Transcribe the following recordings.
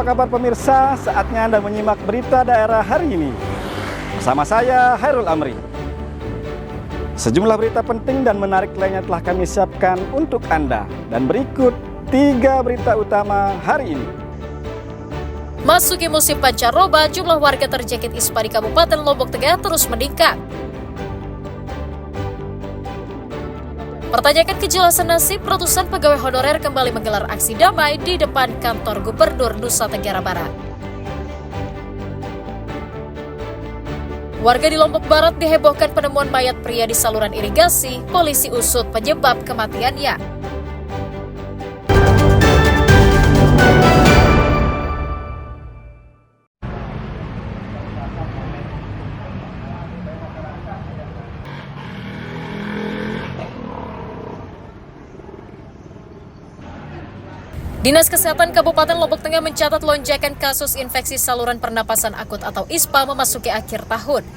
kabar pemirsa? Saatnya Anda menyimak berita daerah hari ini. Bersama saya, Hairul Amri. Sejumlah berita penting dan menarik lainnya telah kami siapkan untuk Anda. Dan berikut 3 berita utama hari ini. Masuki musim pancaroba, jumlah warga terjangkit ispa di Kabupaten Lombok Tengah terus meningkat. Pertanyakan kejelasan nasib, ratusan pegawai honorer kembali menggelar aksi damai di depan kantor Gubernur Nusa Tenggara Barat. Warga di Lombok Barat dihebohkan penemuan mayat pria di saluran irigasi, polisi usut penyebab kematiannya. Dinas Kesehatan Kabupaten Lombok Tengah mencatat lonjakan kasus infeksi saluran pernapasan akut atau ISPA memasuki akhir tahun.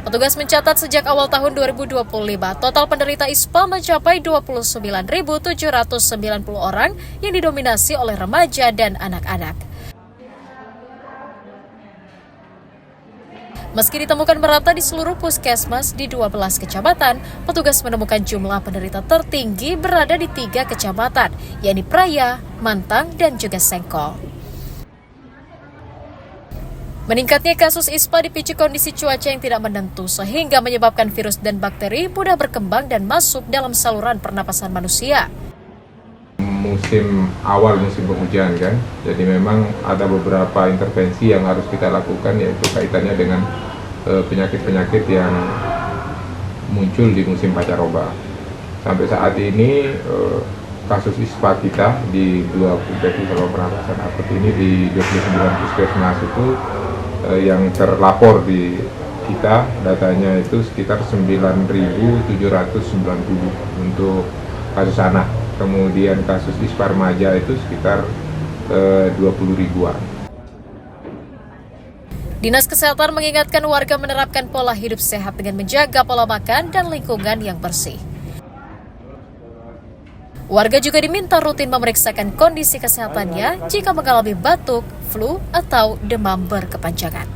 Petugas mencatat sejak awal tahun 2025, total penderita ISPA mencapai 29.790 orang yang didominasi oleh remaja dan anak-anak. Meski ditemukan merata di seluruh puskesmas di 12 kecamatan, petugas menemukan jumlah penderita tertinggi berada di 3 kecamatan, yakni Praya, Mantang, dan juga Sengkol. Meningkatnya kasus ISPA dipicu kondisi cuaca yang tidak menentu, sehingga menyebabkan virus dan bakteri mudah berkembang dan masuk dalam saluran pernapasan manusia. Awal musim penghujan kan, jadi memang ada beberapa intervensi yang harus kita lakukan, yaitu kaitannya dengan penyakit-penyakit yang muncul di musim pancaroba. Sampai saat ini kasus ISPA kita di 2 infeksi saluran pernapasan akut ini di 29 puskesmas itu yang terlapor di kita datanya itu sekitar 9.790 untuk kasus anak. Kemudian kasus ISPA remaja itu sekitar 20 ribuan. Dinas Kesehatan mengingatkan warga menerapkan pola hidup sehat dengan menjaga pola makan dan lingkungan yang bersih. Warga juga diminta rutin memeriksakan kondisi kesehatannya jika mengalami batuk, flu, atau demam berkepanjangan.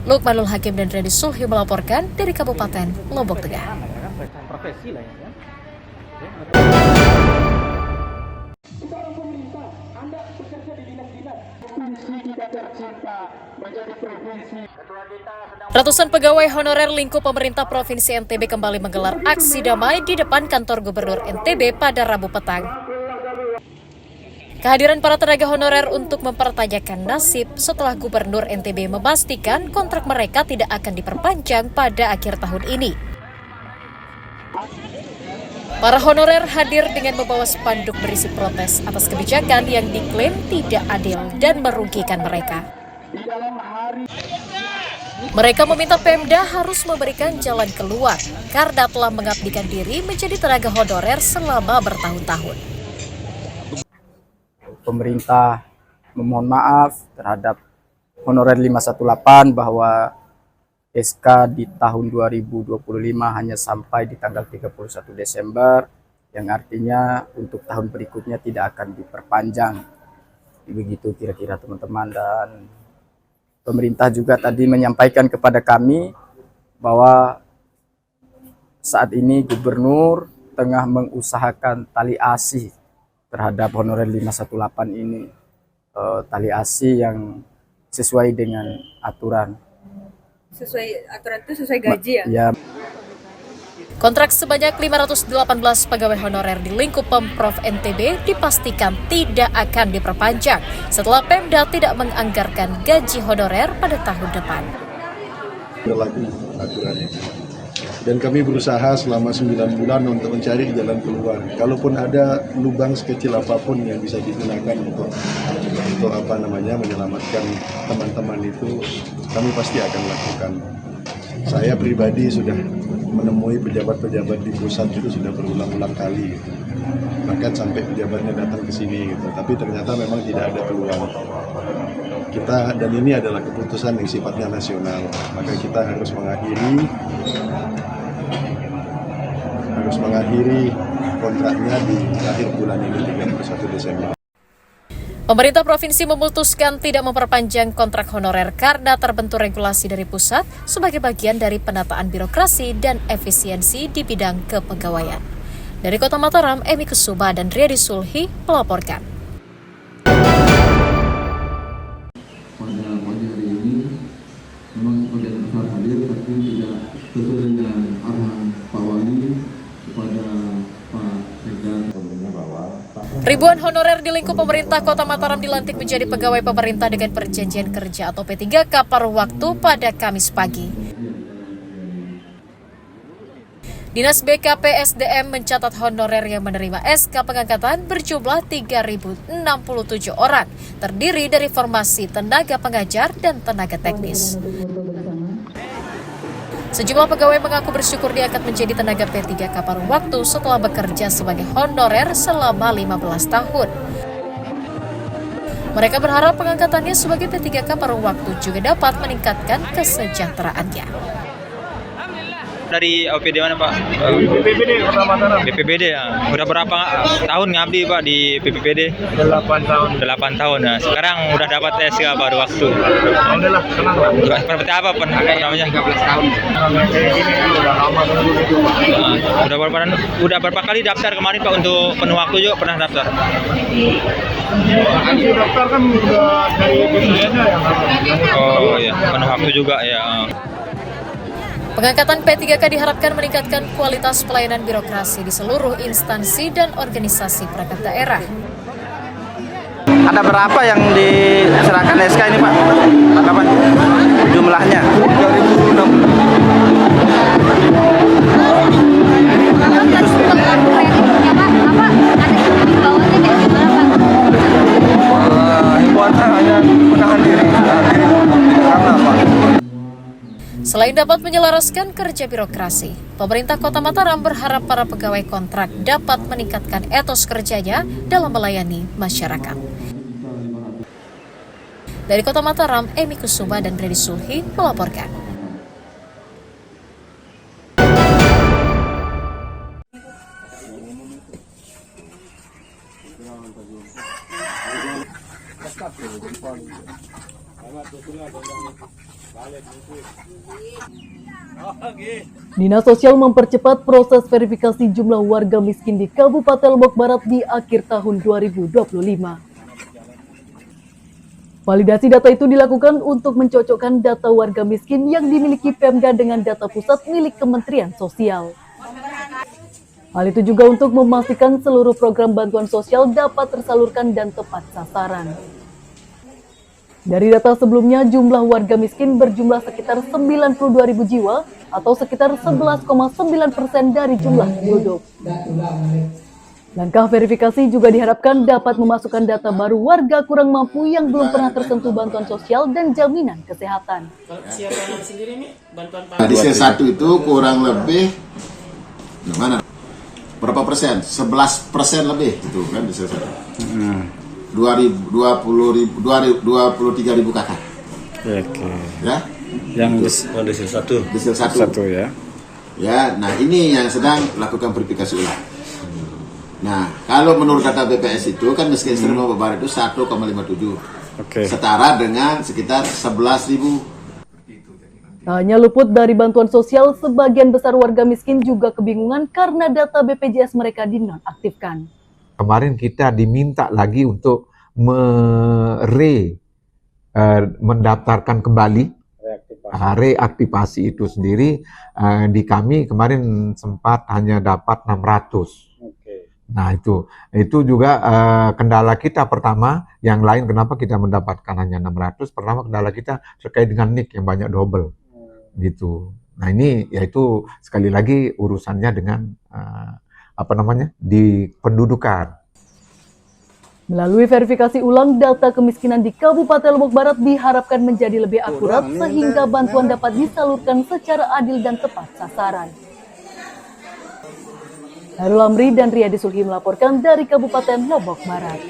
Lukmanul Hakim dan Redi Sulhi melaporkan dari Kabupaten Lombok Tengah. Ratusan pegawai honorer lingkup pemerintah Provinsi NTB kembali menggelar aksi damai di depan kantor Gubernur NTB pada Rabu petang. Kehadiran para tenaga honorer untuk mempertanyakan nasib setelah Gubernur NTB memastikan kontrak mereka tidak akan diperpanjang pada akhir tahun ini. Para honorer hadir dengan membawa spanduk berisi protes atas kebijakan yang diklaim tidak adil dan merugikan mereka. Mereka meminta Pemda harus memberikan jalan keluar karena telah mengabdikan diri menjadi tenaga honorer selama bertahun-tahun. Pemerintah memohon maaf terhadap honorer 518 bahwa SK di tahun 2025 hanya sampai di tanggal 31 Desember, yang artinya untuk tahun berikutnya tidak akan diperpanjang. Begitu kira-kira teman-teman. Dan pemerintah juga tadi menyampaikan kepada kami bahwa saat ini Gubernur tengah mengusahakan tali asih terhadap honorer 518 ini. Tali asih yang sesuai dengan aturan. Sesuai aturan itu sesuai gaji ya? Ya. Kontrak sebanyak 518 pegawai honorer di lingkup Pemprov NTB dipastikan tidak akan diperpanjang setelah Pemda tidak menganggarkan gaji honorer pada tahun depan. Berlaku aturannya. Dan kami berusaha selama 9 bulan untuk mencari jalan keluar. Kalaupun ada lubang sekecil apapun yang bisa digunakan untuk menyelamatkan teman-teman itu, kami pasti akan lakukan. Saya pribadi sudah menemui pejabat-pejabat di pusat itu sudah berulang-ulang kali, bahkan sampai pejabatnya datang ke sini gitu. Tapi ternyata memang tidak ada peluang. Dan ini adalah keputusan yang sifatnya nasional, maka kita harus mengakhiri kontraknya di akhir bulan ini 31 Desember. Pemerintah provinsi memutuskan tidak memperpanjang kontrak honorer karena terbentur regulasi dari pusat sebagai bagian dari penataan birokrasi dan efisiensi di bidang kepegawaian. Dari Kota Mataram, Emi Kusuma dan Riyadi Sulhi melaporkan. Pada pagi hari ini memang sebagian besar hadir tapi tidak sesuai dengan arahan Pak Wali kepada Pak Sekda. Ribuan honorer di lingkup pemerintah Kota Mataram dilantik menjadi pegawai pemerintah dengan perjanjian kerja atau P3K paruh waktu pada Kamis pagi. Dinas BKPSDM mencatat honorer yang menerima SK pengangkatan berjumlah 3.067 orang, terdiri dari formasi tenaga pengajar dan tenaga teknis. Sejumlah pegawai mengaku bersyukur diangkat menjadi tenaga P3K paruh waktu setelah bekerja sebagai honorer selama 15 tahun. Mereka berharap pengangkatannya sebagai P3K paruh waktu juga dapat meningkatkan kesejahteraannya. Dari OPD mana Pak? BPBD Kota Mataram. BPBD ya. Udah berapa tahun ngabdi Pak di BPBD? 8 tahun. 8 tahun. Nah, sekarang udah dapat SK baru waktu. Alhamdulillah, senang lah. Seperti apa namanya? 13 tahun. Kayak gini udah lama dulu. Udah berapa kali daftar kemarin Pak untuk penuh waktu juga pernah daftar? Nanti daftar kan udah dari biasanya yang Oh iya, penuh waktu juga ya. Pengangkatan P3K diharapkan meningkatkan kualitas pelayanan birokrasi di seluruh instansi dan organisasi perangkat daerah. Ada berapa yang diserahkan SK ini Pak? Tanggapan jumlahnya? 3.006. Himbauan hanya menahan diri karena apa? Selain dapat menyelaraskan kerja birokrasi, pemerintah Kota Mataram berharap para pegawai kontrak dapat meningkatkan etos kerjanya dalam melayani masyarakat. Dari Kota Mataram, Emi Kusuma dan Riyadi Sulhi melaporkan. Dinas Sosial mempercepat proses verifikasi jumlah warga miskin di Kabupaten Lombok Barat di akhir tahun 2025. Validasi data itu dilakukan untuk mencocokkan data warga miskin yang dimiliki Pemda dengan data pusat milik Kementerian Sosial. Hal itu juga untuk memastikan seluruh program bantuan sosial dapat tersalurkan dan tepat sasaran. Dari data sebelumnya, jumlah warga miskin berjumlah sekitar 92.000 jiwa atau sekitar 11,9% dari jumlah penduduk. Langkah verifikasi juga diharapkan dapat memasukkan data baru warga kurang mampu yang belum pernah tersentuh bantuan sosial dan jaminan kesehatan. Di C1 itu kurang lebih berapa persen? 11% lebih itu kan di C1. 23.000 kakak. Oke. Ya. Yang di C1 ya. Ya, nah ini yang sedang lakukan verifikasi ulang. Nah, kalau menurut data BPS itu kan miskin ekstrim Lombok Barat itu 1,57. Oke. Setara dengan sekitar 11.000. Hanya luput dari bantuan sosial, sebagian besar warga miskin juga kebingungan karena data BPJS mereka dinonaktifkan. Kemarin kita diminta lagi untuk mendaftarkan kembali reaktivasi itu sendiri. Di kami kemarin sempat hanya dapat 600. Nah itu juga kendala kita pertama. Yang lain kenapa kita mendapatkan hanya 600? Pertama kendala kita terkait dengan NIK yang banyak double gitu. Nah ini yaitu sekali lagi urusannya dengan di pendudukan. Melalui verifikasi ulang, data kemiskinan di Kabupaten Lombok Barat diharapkan menjadi lebih akurat sehingga bantuan dapat disalurkan secara adil dan tepat sasaran. Hairul Amri dan Riyadi Sulhi melaporkan dari Kabupaten Lombok Barat.